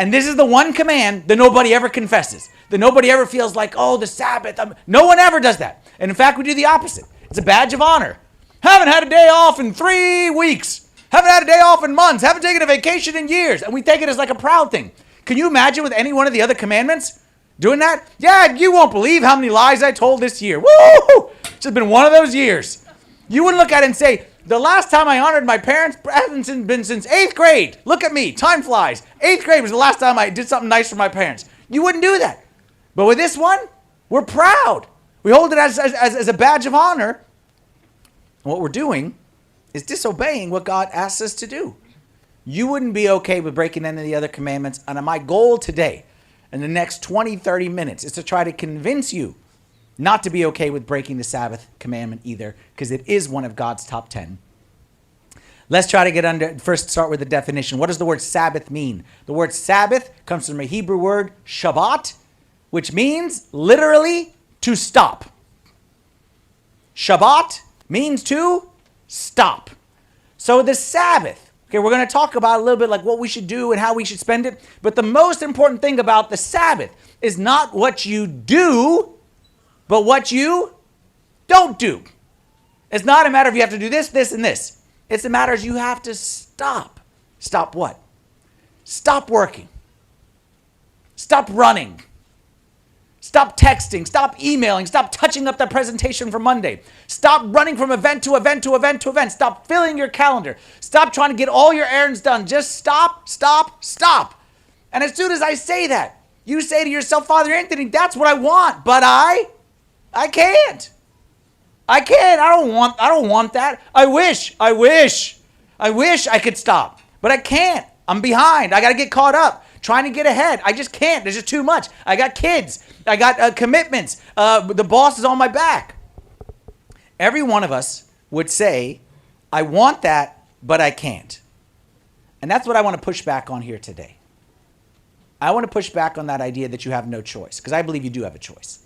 And this is the one command that nobody ever confesses, that nobody ever feels like, oh, the Sabbath. No one ever does that. And in fact, we do the opposite. It's a badge of honor. Haven't had a day off in 3 weeks. Haven't had a day off in months. Haven't taken a vacation in years. And we take it as like a proud thing. Can you imagine with any one of the other commandments doing that? Yeah, you won't believe how many lies I told this year. Woo! It's just been one of those years. You wouldn't look at it and say, the last time I honored my parents hasn't been since 8th grade. Look at me. Time flies. 8th grade was the last time I did something nice for my parents. You wouldn't do that. But with this one, we're proud. We hold it as a badge of honor. What we're doing is disobeying what God asks us to do. You wouldn't be okay with breaking any of the other commandments. And my goal today, in the next 20, 30 minutes, is to try to convince you not to be okay with breaking the Sabbath commandment either, because it is one of God's top 10. Let's try to first start with the definition. What does the word Sabbath mean? The word Sabbath comes from a Hebrew word, Shabbat, which means literally to stop. Shabbat means to stop. So the Sabbath, okay, we're going to talk about a little bit like what we should do and how we should spend it. But the most important thing about the Sabbath is not what you do, but what you don't do. It's not a matter of you have to do this, this, and this. It's a matter of you have to stop. Stop what? Stop working. Stop running. Stop texting. Stop emailing. Stop touching up that presentation for Monday. Stop running from event to event to event to event. Stop filling your calendar. Stop trying to get all your errands done. Just stop, stop, stop. And as soon as I say that, you say to yourself, Father Anthony, that's what I want, but I can't. I can't. I don't want that. I wish I could stop, but I can't. I'm behind. I got to get caught up, trying to get ahead. I just can't. There's just too much. I got kids. I got commitments. The boss is on my back. Every one of us would say, I want that, but I can't. And that's what I want to push back on here today. I want to push back on that idea that you have no choice, because I believe you do have a choice.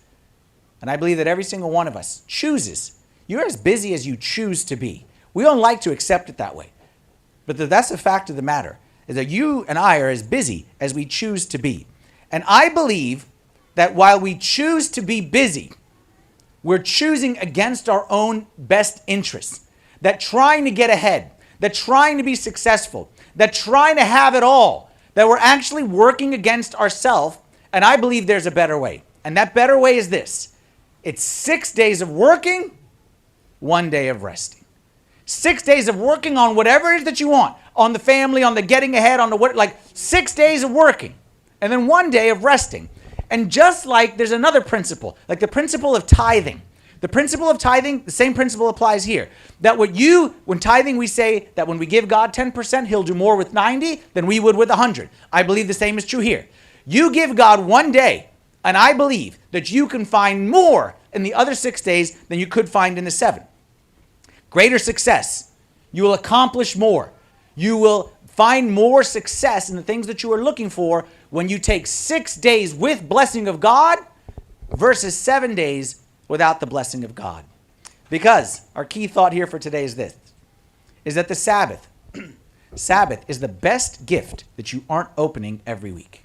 And I believe that every single one of us chooses. You're as busy as you choose to be. We don't like to accept it that way. But that's the fact of the matter, is that you and I are as busy as we choose to be. And I believe that while we choose to be busy, we're choosing against our own best interests. That trying to get ahead, that trying to be successful, that trying to have it all, that we're actually working against ourselves. And I believe there's a better way. And that better way is this. It's 6 days of working, 1 day of resting. 6 days of working on whatever it is that you want, on the family, on the getting ahead, on the what, like 6 days of working, and then 1 day of resting. And just like there's another principle, like the principle of tithing. The principle of tithing, the same principle applies here. That when tithing, we say that when we give God 10%, he'll do more with 90 than we would with 100. I believe the same is true here. You give God 1 day, and I believe that you can find more in the other 6 days than you could find in the 7. Greater success. You will accomplish more. You will find more success in the things that you are looking for when you take 6 days with blessing of God versus 7 days without the blessing of God. Because our key thought here for today is this, is that the Sabbath is the best gift that you aren't opening every week.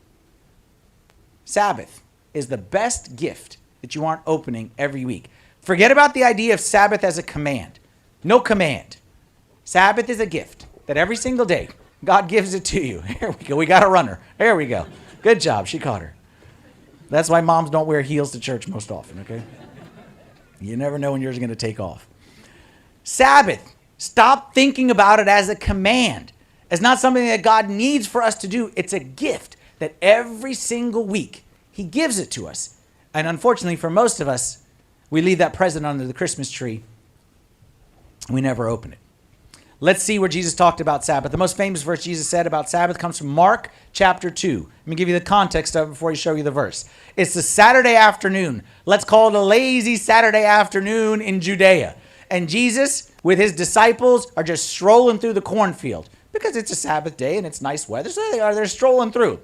Sabbath is the best gift that you aren't opening every week. Forget about the idea of Sabbath as a command. No command. Sabbath is a gift that every single day God gives it to you. Here we go. We got a runner. There we go. Good job. She caught her. That's why moms don't wear heels to church most often, okay? You never know when yours is going to take off. Sabbath. Stop thinking about it as a command. It's not something that God needs for us to do. It's a gift that every single week he gives it to us. And unfortunately for most of us, we leave that present under the Christmas tree. We never open it. Let's see where Jesus talked about Sabbath. The most famous verse Jesus said about Sabbath comes from Mark chapter 2. Let me give you the context of it before I show you the verse. It's a Saturday afternoon. Let's call it a lazy Saturday afternoon in Judea. And Jesus, with his disciples, are just strolling through the cornfield because it's a Sabbath day and it's nice weather. So they're strolling through.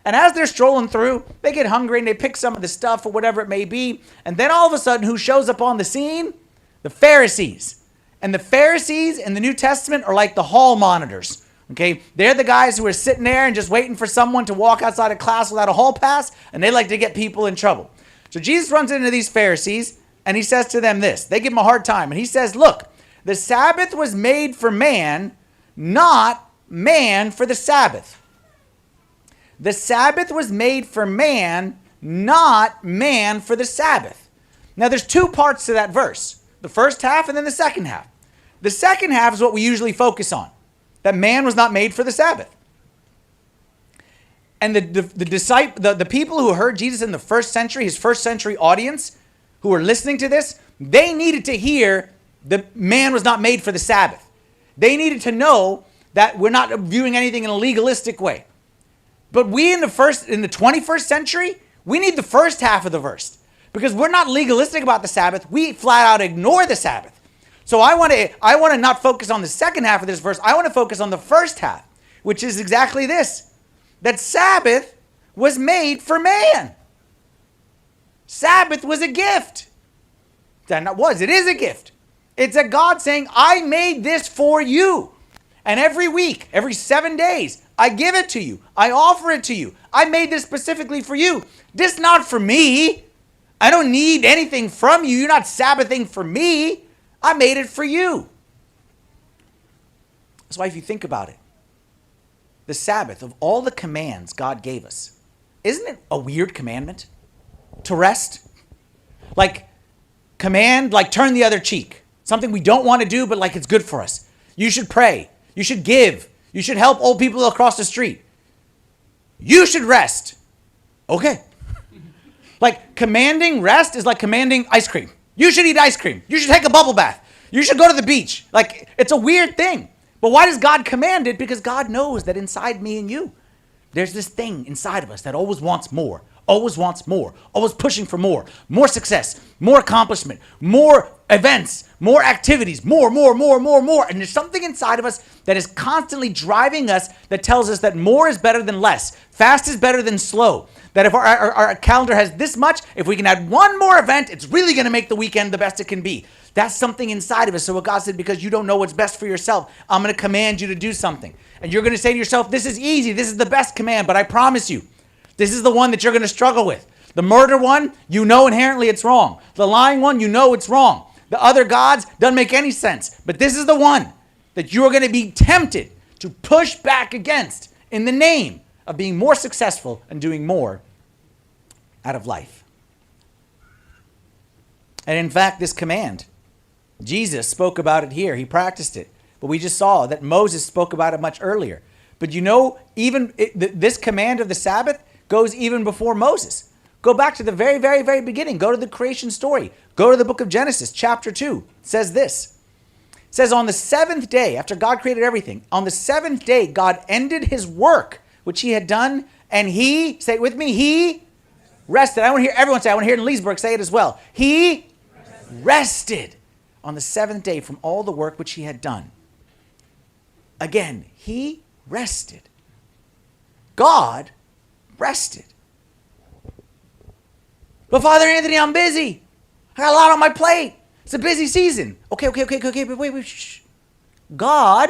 And as they're strolling through, they get hungry and they pick some of the stuff or whatever it may be. And then all of a sudden, who shows up on the scene? The Pharisees. And the Pharisees in the New Testament are like the hall monitors. Okay, they're the guys who are sitting there and just waiting for someone to walk outside of class without a hall pass, and they like to get people in trouble. So Jesus runs into these Pharisees, and he says to them this. They give him a hard time, and he says, look, the Sabbath was made for man, not man for the Sabbath. The Sabbath was made for man, not man for the Sabbath. Now, there's two parts to that verse. The first half and then the second half. The second half is what we usually focus on. That man was not made for the Sabbath. And the people who heard Jesus in the first century, his first century audience, who were listening to this, they needed to hear the man was not made for the Sabbath. They needed to know that we're not viewing anything in a legalistic way. But we in the 21st century, we need the first half of the verse because we're not legalistic about the Sabbath. We flat out ignore the Sabbath. So I want to not focus on the second half of this verse. I want to focus on the first half, which is exactly this, that Sabbath was made for man. Sabbath was a gift. It is a gift. It's a God saying, I made this for you. And every week, every 7 days, I give it to you. I offer it to you. I made this specifically for you. This is not for me. I don't need anything from you. You're not Sabbathing for me. I made it for you. That's why if you think about it, the Sabbath, of all the commands God gave us, isn't it a weird commandment? To rest? Like, command, like turn the other cheek. Something we don't want to do, but like it's good for us. You should pray. You should give. You should help old people across the street. You should rest. Okay. Like commanding rest is like commanding ice cream. You should eat ice cream. You should take a bubble bath. You should go to the beach. Like it's a weird thing. But why does God command it? Because God knows that inside me and you, there's this thing inside of us that always wants more, always pushing for more success, more accomplishment, more events, more activities, more. And there's something inside of us that is constantly driving us that tells us that more is better than less. Fast is better than slow. That if our calendar has this much, if we can add one more event, it's really going to make the weekend the best it can be. That's something inside of us. So what God said, because you don't know what's best for yourself, I'm going to command you to do something. And you're going to say to yourself, this is easy. This is the best command. But I promise you, this is the one that you're going to struggle with. The murder one, you know inherently it's wrong. The lying one, you know it's wrong. The other gods doesn't make any sense. But this is the one that you're going to be tempted to push back against in the name of being more successful and doing more out of life. And in fact, this command, Jesus spoke about it here. He practiced it. But we just saw that Moses spoke about it much earlier. But you know, this command of the Sabbath goes even before Moses. Go back to the very, very, very beginning. Go to the creation story. Go to the book of Genesis, chapter 2. It says this. It says, on the seventh day, after God created everything, on the seventh day, God ended his work, which he had done, and he, say it with me, he rested. I want to hear everyone say, I want to hear it in Leesburg say it as well. He rested on the seventh day from all the work which he had done. Again, he rested. God rested. But Father Anthony, I'm busy. I got a lot on my plate. It's a busy season. Okay, but wait, shh. God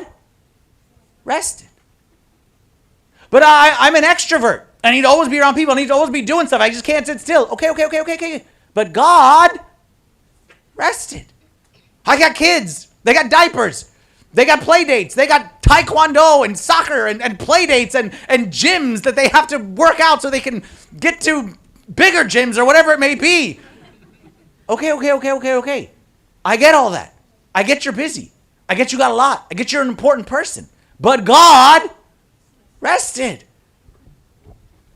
rested. But I'm an extrovert. I need to always be around people. I need to always be doing stuff. I just can't sit still. Okay. But God rested. I got kids. They got diapers. They got play dates. They got taekwondo and soccer and play dates and gyms that they have to work out so they can get to bigger gyms or whatever it may be. Okay. I get all that. I get you're busy. I get you got a lot. I get you're an important person. But God rested.